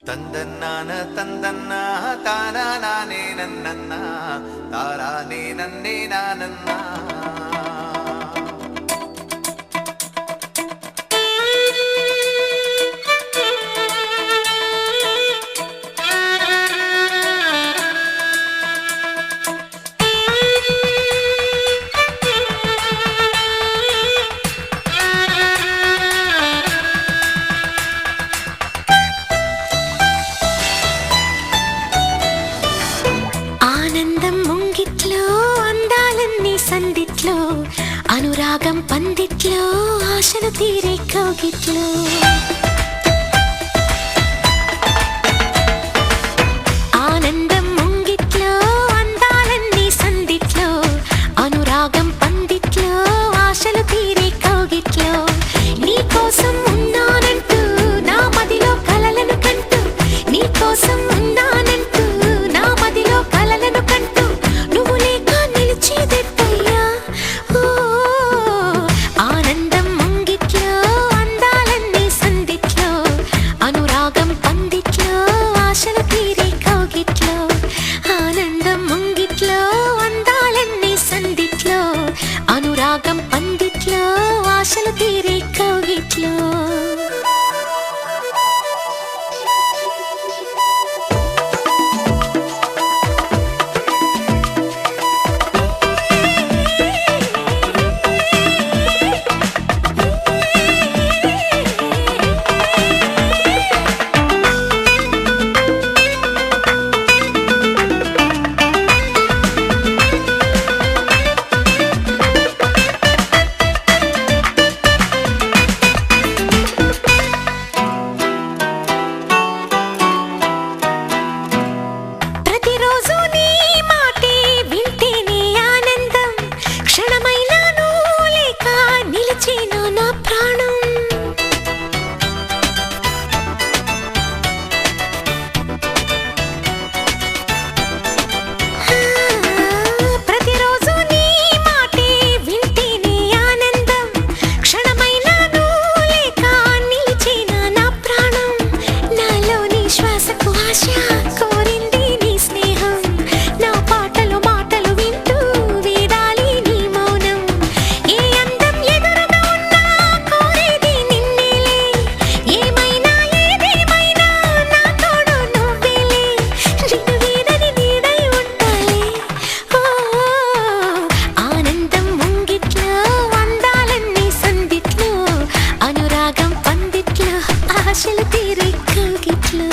ತಂದನ್ನಾನ ತಂದನ್ನ ತಾನ ನಾನೇ ನನ್ನನ್ನ ತಾರಾನೇ ನನ್ನೇ ನಾನನ್ನ అనురాగం పందిట్లో ఆశలు తీరే కౌగిట్లో ఆనందం ముంగిట్లో అందాలన్నీ సందిట్లో అనురాగం పందిట్లో ఆశలు తీరే కౌగిట్లో నీకోసం ఉన్నానంటూ నా మదిలో కలలను కంటూ నీకోసం ఉన్నానంటూ నా మదిలో కలలను కంటూ నువ్వు లేక నిలిచేదెట్టయ్యా అనురాగం పందిట్లో ఆశలు తీరే కౌగిట్లో ఆశలు తీరే కౌగిట్లో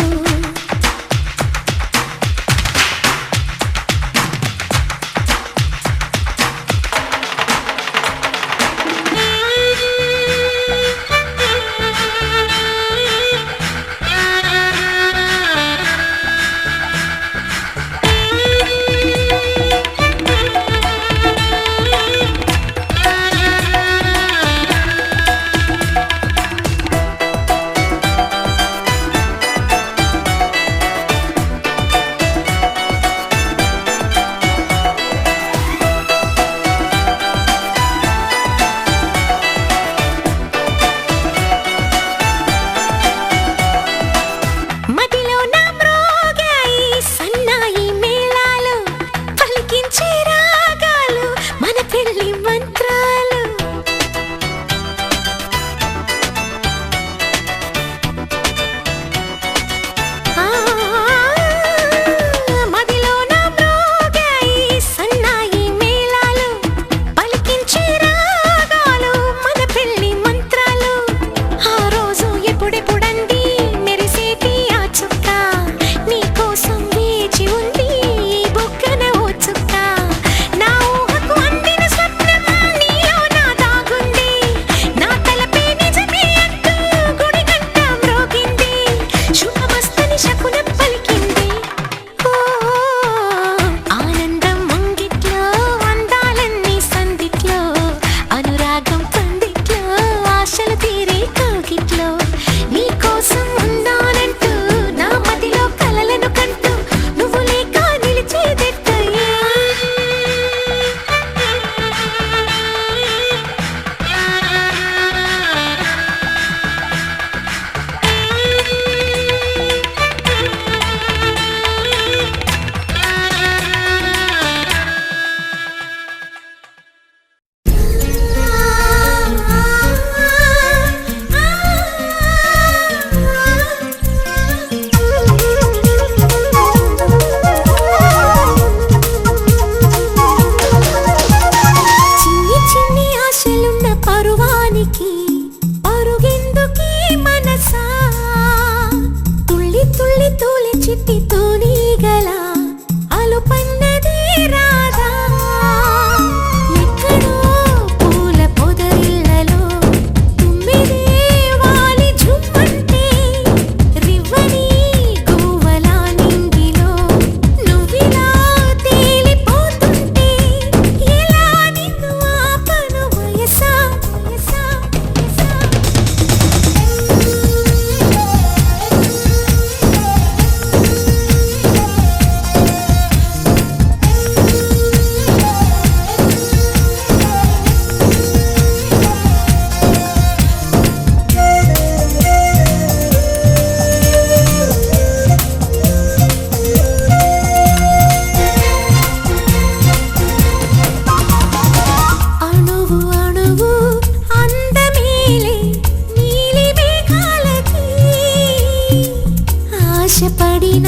ఆశపడిన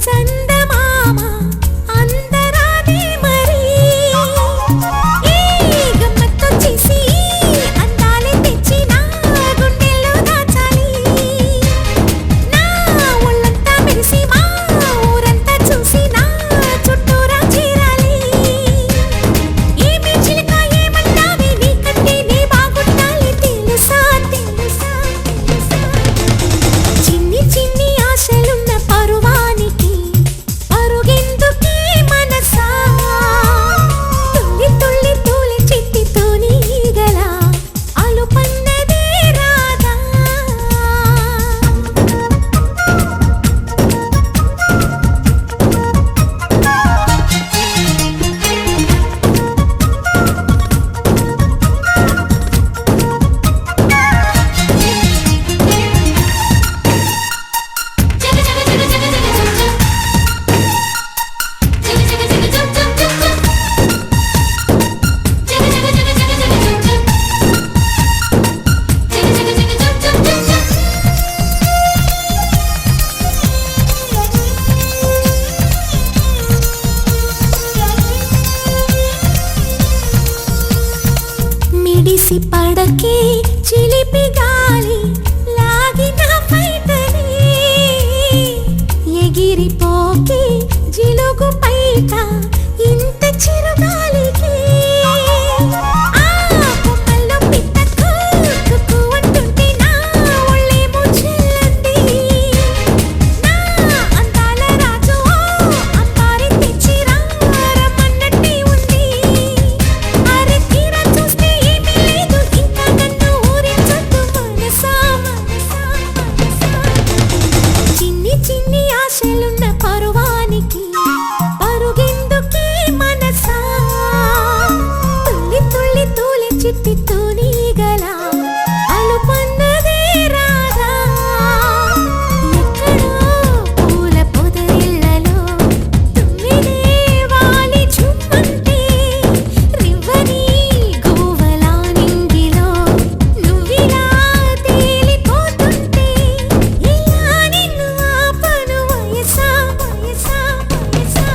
చందమామ అందరాదే మరి ఈ గమ్మత్తు చేసి అందాలే తెచ్చి నా గుండెల్లో దాచాలి నా ఒళ్ళంతా మెరిసి మా ఊరంతా చూసి నా చుట్టూరా చేరాలి ఏమే చిలక ఏమన్నావే నీకంటే నీ బాగుండాలి తెలుసా తెలుసా తెలుసా చిన్ని చిన్ని ఆశలున్న పరువానికి పరుగెందుకే మనసా తుల్లి తుల్లి తూలి చిట్టితోని గల అలుపన్నదే రాదా మిడిసి పడకే చిలిపి గాలి లాగిన పైటని ఎగిరిపోకే జిలుగు పైట ఇంత చిరుగాలికి ఆ కొమ్మల్లో పిట్ట కుక్కు అంటుంటే నా ఒళ్ళేమో చెల్లంది నా అందాల రాజు అంబారి తెచ్చి రమ్మన్నట్టే ఉంది అరే తీరా చూస్తే ఏమీ లేదు ఇంకా నన్ను ఊరించొద్దు మనసా మనసా మనసా చిన్ని చిన్ని ఆశలున్న పరువానికి పరుగెందుకే మనసా తుల్లి తుల్లి తూలి చిట్టితోని గల అలుపన్నదే రాదా ఎక్కడో పూల పొదరిళ్ళలో తుమ్మిదే వాలి చుమ్మంటే రివ్వని గువ్వలా నింగిలో నువ్విలా తేలిపోతుంటే ఇలా నిన్ను ఆపను వయసా వయసా వయసా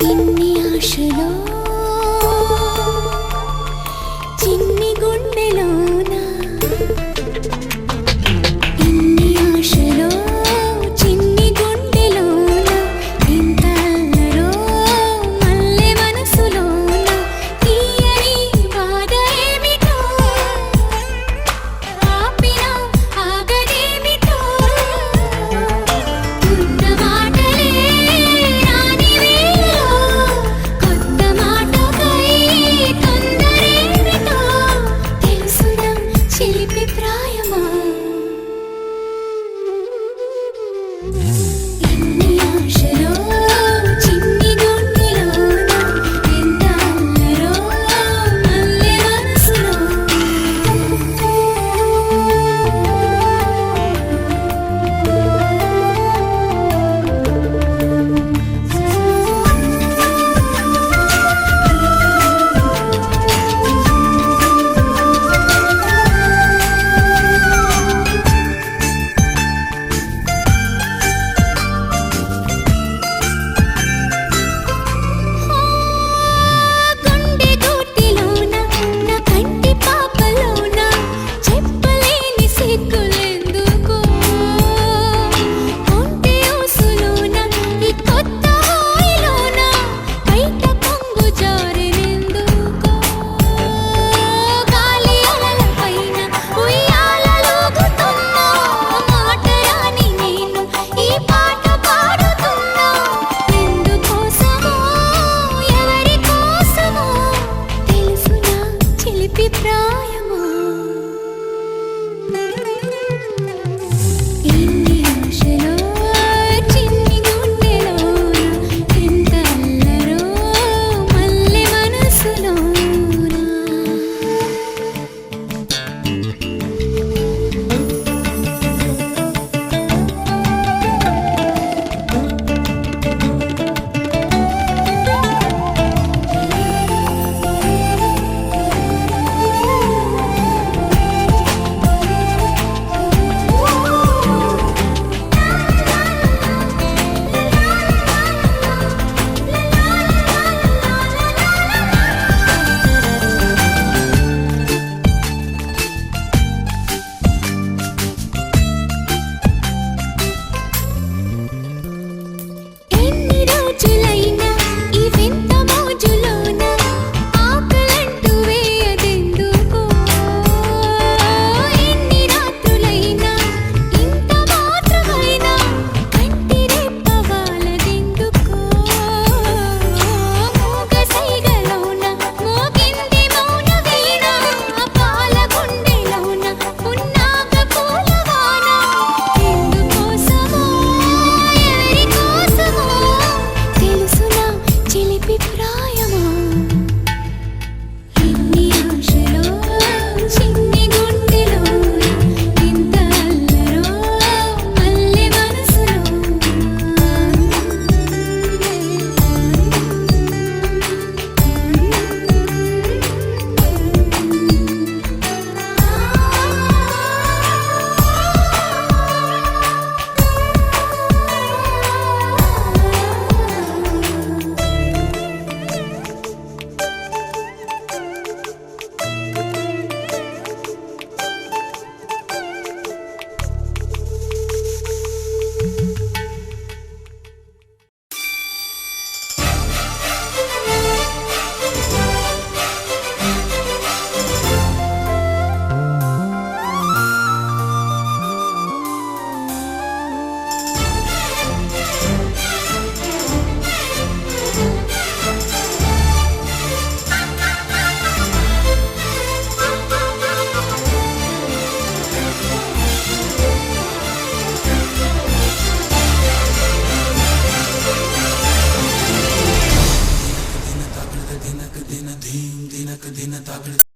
ఇన్ని ఆశలో చిన్ని గుండెలోన ఇన్ని ఆశలో చిన్ని గుండెలోన ఇంత అల్లరో మల్లె మనసులోన తీయని బాధ ఏమిటో ఆపినా ఆగదేమిటో ఉన్న మాటలే రాని వేళలో కొత్త మాటకై తొందరేమిటో తెలుసునా చిలిపి ప్రాయమా ఇన్ని ఆశలు